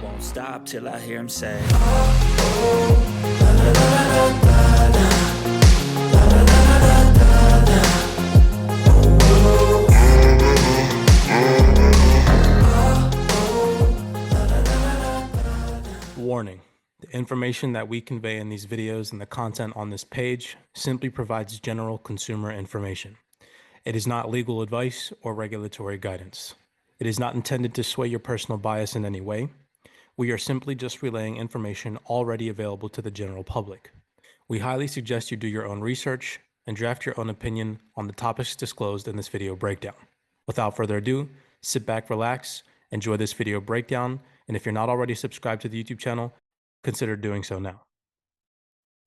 won't stop till I hear him say, Warning. The information that we convey in these videos and the content on this page simply provides general consumer information. It is not legal advice or regulatory guidance. It is not intended to sway your personal bias in any way. We are simply just relaying information already available to the general public. We highly suggest you do your own research and draft your own opinion on the topics disclosed in this video breakdown. Without further ado, sit back, relax, enjoy this video breakdown, and if you're not already subscribed to the YouTube channel, consider doing so now.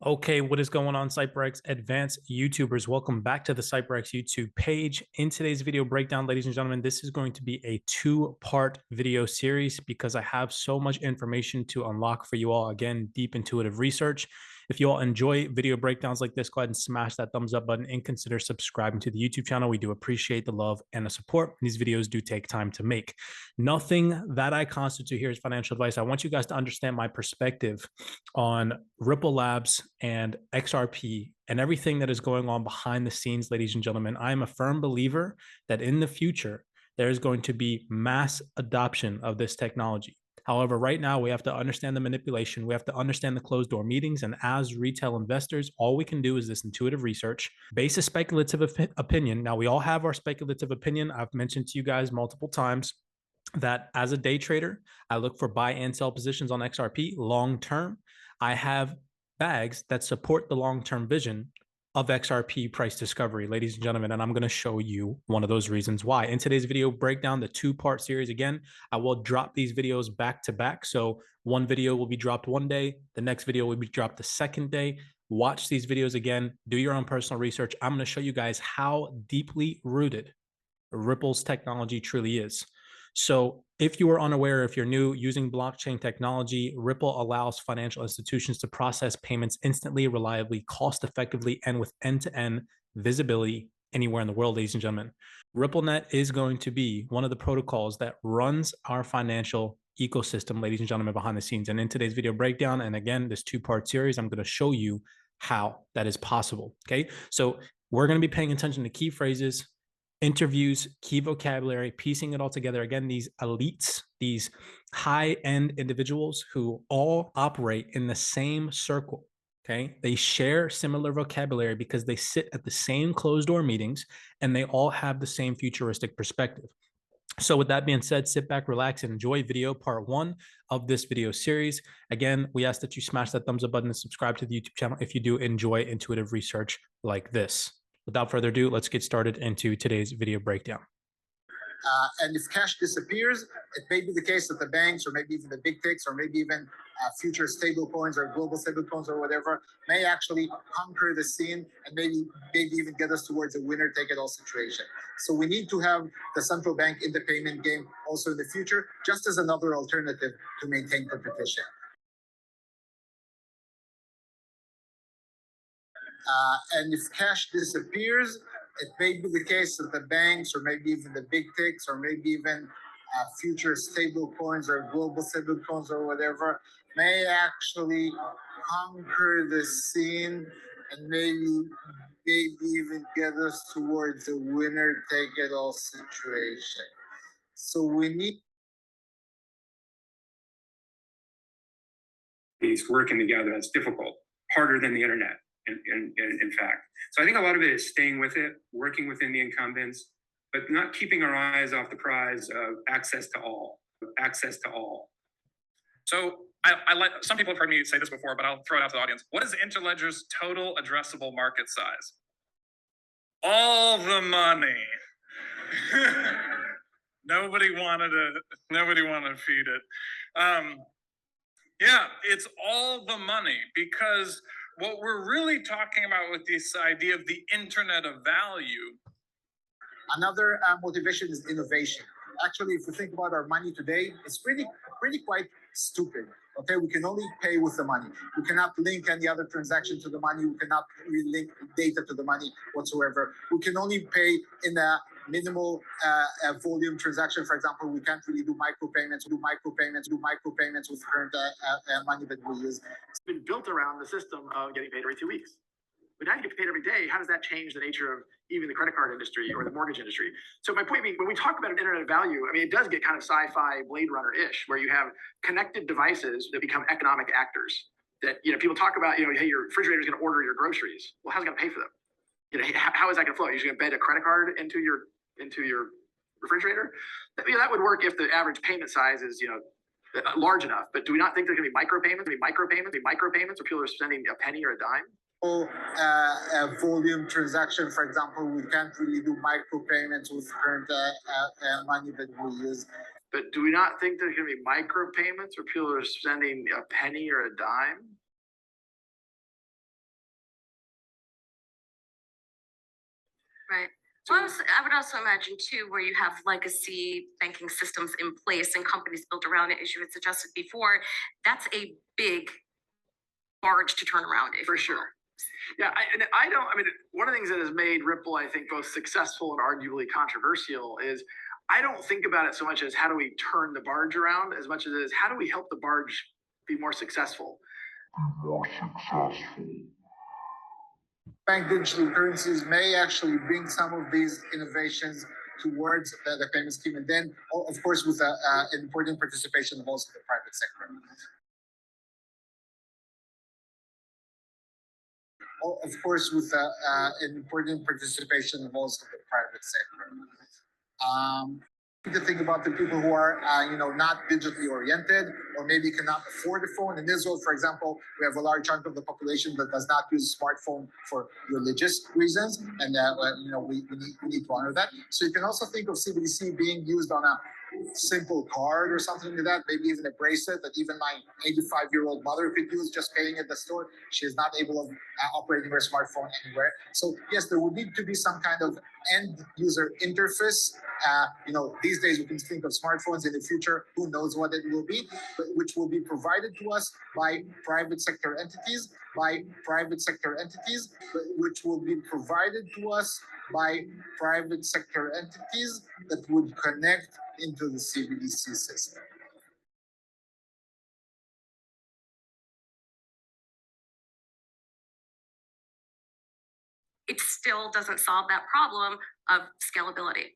Okay, what is going on, CYPRX advanced YouTubers? Welcome back to the CYPRX YouTube page. In today's video breakdown, ladies and gentlemen, this is going to be a two-part video series because I have so much information to unlock for you all. Again, deep intuitive research. If you all enjoy video breakdowns like this, go ahead and smash that thumbs up button and consider subscribing to the YouTube channel. We do appreciate the love and the support. These videos do take time to make. Nothing that I constitute here is financial advice. I want you guys to understand my perspective on Ripple Labs and XRP and everything that is going on behind the scenes, ladies and gentlemen. I am a firm believer that in the future, there is going to be mass adoption of this technology. However, right now we have to understand the manipulation. We have to understand the closed door meetings. And as retail investors, all we can do is this intuitive research, base a speculative opinion. Now, we all have our speculative opinion. I've mentioned to you guys multiple times that as a day trader, I look for buy and sell positions on XRP long term. I have bags that support the long-term vision of XRP price discovery, ladies and gentlemen, and I'm going to show you one of those reasons why. In today's video breakdown, the two-part series, again, I will drop these videos back to back. So one video will be dropped one day, the next video will be dropped the second day. Watch these videos again, do your own personal research. I'm going to show you guys how deeply rooted Ripple's technology truly is. So if you are unaware, if you're new, using blockchain technology, Ripple allows financial institutions to process payments instantly, reliably, cost-effectively, and with end-to-end visibility anywhere in the world, ladies and gentlemen. RippleNet is going to be one of the protocols that runs our financial ecosystem, ladies and gentlemen, behind the scenes. And in today's video breakdown, and again, this two-part series, I'm going to show you how that is possible, okay? So we're going to be paying attention to key phrases, interviews, key vocabulary, piecing it all together. Again, these elites, these high-end individuals who all operate in the same circle, okay? They share similar vocabulary because they sit at the same closed-door meetings and they all have the same futuristic perspective. So with that being said, sit back, relax, and enjoy video part one of this video series. Again, we ask that you smash that thumbs up button and subscribe to the YouTube channel if you do enjoy intuitive research like this. Without further ado, let's get started into today's video breakdown. And if cash disappears, it may be the case that the banks or maybe even the big techs or maybe even future stable coins or global stable coins or whatever may actually conquer the scene and maybe even get us towards a winner-take-it-all situation. So we need to have the central bank in the payment game also in the future, just as another alternative to maintain competition. And if cash disappears, it may be the case that the banks or maybe even the big techs or maybe even future stable coins or global stable coins or whatever may actually conquer the scene and maybe even get us towards a winner-take-it-all situation. So we need these working together. That's difficult, harder than the internet. In fact. So I think a lot of it is staying with it, working within the incumbents, but not keeping our eyes off the prize of access to all. So some people have heard me say this before, but I'll throw it out to the audience. What is Interledger's total addressable market size? All the money. Nobody wanted to feed it. Yeah, it's all the money, because what we're really talking about with this idea of the internet of value. Another motivation is innovation. Actually, if you think about our money today, it's pretty quite stupid. Okay, we can only pay with the money. We cannot link any other transaction to the money. We cannot link data to the money whatsoever. We can only pay in a minimal volume transaction. For example, we can't really do micropayments with current money that we use. It's been built around the system of getting paid every 2 weeks. But now you get paid every day. How does that change the nature of even the credit card industry or the mortgage industry? So my point being, when we talk about an internet of value, I mean, it does get kind of sci-fi Blade Runner-ish, where you have connected devices that become economic actors. That, you know, people talk about, you know, hey, your refrigerator is going to order your groceries. Well, how's it going to pay for them? You know, how is that going to flow? You're just going to embed a credit card into your refrigerator? You know, that would work if the average payment size is, you know, large enough. But do we not think there's going to be micropayments? Where people are spending a penny or a dime? Volume transaction, for example, we can't really do micropayments with current money that we use. But do we not think there's going to be micropayments where people are spending a penny or a dime? Right. Well, I would also imagine too, where you have legacy banking systems in place and companies built around it, as you had suggested before, that's a big barge to turn around. For sure. Yeah, I mean, one of the things that has made Ripple, I think, both successful and arguably controversial is I don't think about it so much as how do we turn the barge around as much as it is how do we help the barge be more successful. Bank digital currencies may actually bring some of these innovations towards the payment scheme, and then, of course, with an important participation of also the private sector. Of course, with an important participation of also the private sector. To think about the people who are, not digitally oriented, or maybe cannot afford a phone. In Israel, for example, we have a large chunk of the population that does not use a smartphone for religious reasons, and we need to honor that. So you can also think of CBDC being used on a simple card or something like that, maybe even a bracelet that even my 85-year-old mother could use, just paying at the store. She is not able of operating her smartphone anywhere. So yes, there would need to be some kind of end user interface. These days we can think of smartphones. In the future, who knows what it will be, but which will be provided to us by private sector entities, which will be provided to us by private sector entities that would connect into the CBDC system. It still doesn't solve that problem of scalability.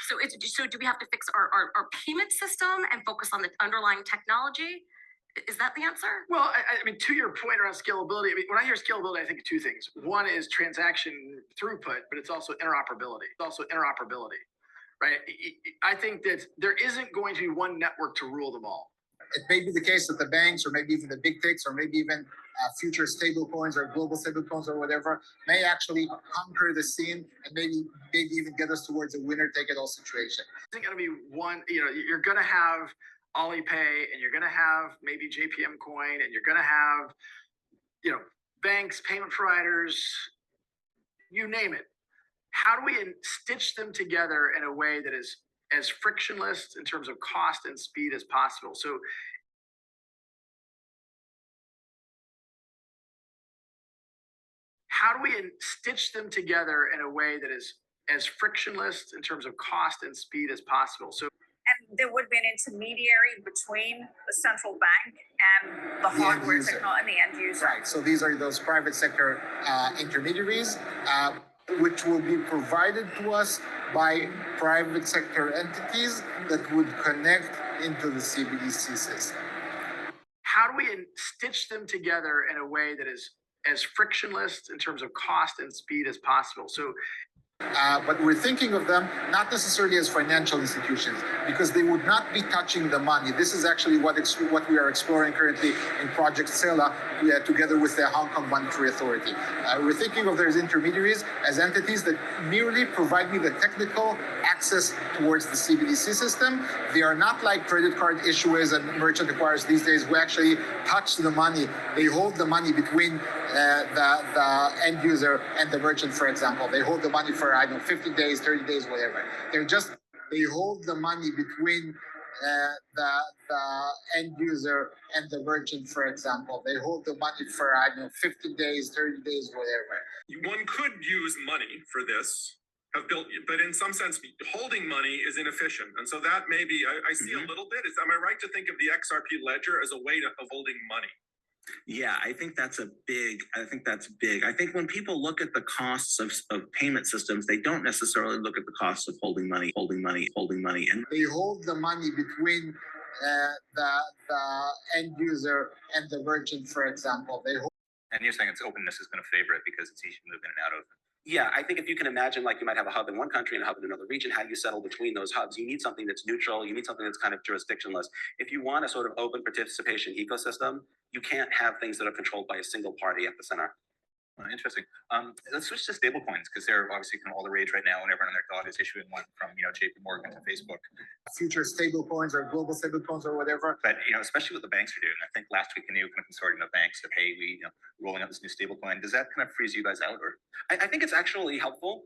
So do we have to fix our payment system and focus on the underlying technology? Is that the answer? Well, I mean, to your point around scalability, I mean, when I hear scalability, I think of two things. One is transaction throughput, but it's also interoperability. Right? I think that there isn't going to be one network to rule them all. It may be the case that the banks, or maybe even the big techs, or maybe even future stable coins or global stable coins or whatever, may actually conquer the scene and maybe even get us towards a winner-take-it-all situation. It's going to be one, you're going to have Alipay, and you're going to have maybe JPM coin, and you're going to have, banks, payment providers, you name it. How do we stitch them together in a way that is as frictionless in terms of cost and speed as possible? So how do we stitch them together in a way that is as frictionless in terms of cost and speed as possible? So and there would be an intermediary between the central bank and the hardware technology and the end user. Right. So these are those private sector intermediaries, which will be provided to us by private sector entities that would connect into the CBDC system. How do we stitch them together in a way that is as frictionless in terms of cost and speed as possible? So but we're thinking of them not necessarily as financial institutions, because they would not be touching the money. This is actually what we are exploring currently in Project Sela, together with the Hong Kong Monetary Authority. We're thinking of those intermediaries as entities that merely provide me the technical access towards the CBDC system. They are not like credit card issuers and merchant acquirers these days who actually touch the money. They hold the money between the end user and the merchant, for example. They hold the money for, 50 days, 30 days, whatever. They hold the money between the end user and the merchant, for example. They hold the money for, 50 days, 30 days, whatever. One could use money for this have built, but in some sense, holding money is inefficient. And so that maybe I see a little bit. Am I right to think of the XRP ledger as a way of holding money? Yeah, I think that's big. I think when people look at the costs of payment systems, they don't necessarily look at the costs of holding money. And They hold the money between the end user and the merchant, for example. They hold. And you're saying its openness is going to favor it because it's easy to move in and out of. Yeah, I think if you can imagine, like you might have a hub in one country and a hub in another region, how do you settle between those hubs? You need something that's neutral. You need something that's kind of jurisdictionless. If you want a sort of open participation ecosystem, you can't have things that are controlled by a single party at the center. Interesting. Let's switch to stable coins because they're obviously kind of all the rage right now, and everyone and their dog is issuing one from JP Morgan to Facebook. Future stable coins or global stable coins or whatever. But especially what the banks are doing. I think last week the new kind of consortium of banks said, "Hey, we rolling out this new stable coin." Does that kind of freeze you guys out, or? I think it's actually helpful.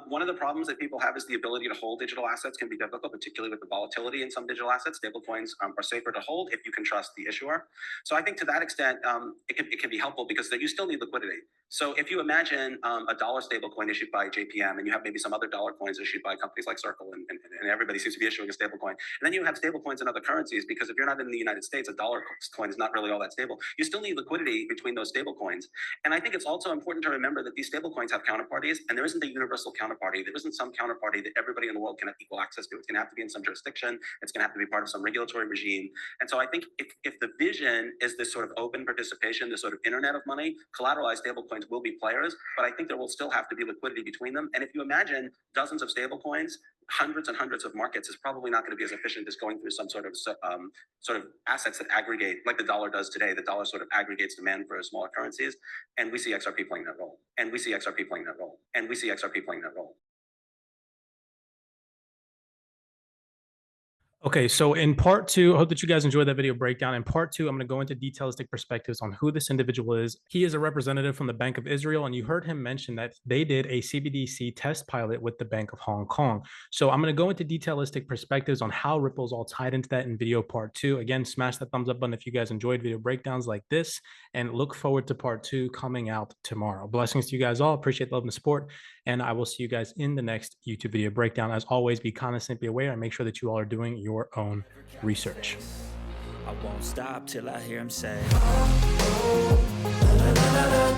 One of the problems that people have is the ability to hold digital assets can be difficult, particularly with the volatility in some digital assets. Stable coins are safer to hold if you can trust the issuer. So I think to that extent, it can be helpful because you still need liquidity. So if you imagine a dollar stable coin issued by JPM and you have maybe some other dollar coins issued by companies like Circle and everybody seems to be issuing a stable coin. And then you have stable coins in other currencies because if you're not in the United States, a dollar coin is not really all that stable. You still need liquidity between those stable coins. And I think it's also important to remember that these stable coins have counterparties and there isn't a universal counterparty. There isn't some counterparty that everybody in the world can have equal access to. It's going to have to be in some jurisdiction. It's going to have to be part of some regulatory regime. And so I think if the vision is this sort of open participation, this sort of internet of money, collateralized stable coins will be players, but I think there will still have to be liquidity between them. And if you imagine dozens of stable coins, hundreds and hundreds of markets is probably not going to be as efficient as going through some sort of assets that aggregate like the dollar does today. The dollar sort of aggregates demand for smaller currencies. And we see XRP playing that role. And we see XRP playing that role. And we see XRP playing that role. Okay, so in part two, I hope that you guys enjoyed that video breakdown. In part two, I'm going to go into detailistic perspectives on who this individual is. He is a representative from the Bank of Israel, and you heard him mention that they did a CBDC test pilot with the Bank of Hong Kong. So I'm going to go into detailistic perspectives on how Ripple's all tied into that in video part two. Again, smash that thumbs up button if you guys enjoyed video breakdowns like this, and look forward to part two coming out tomorrow. Blessings to you guys all. Appreciate the love and support, and I will see you guys in the next YouTube video breakdown. As always, be constantly aware and make sure that you all are doing your own research. I won't stop till I hear him say, la, la, la, la, la.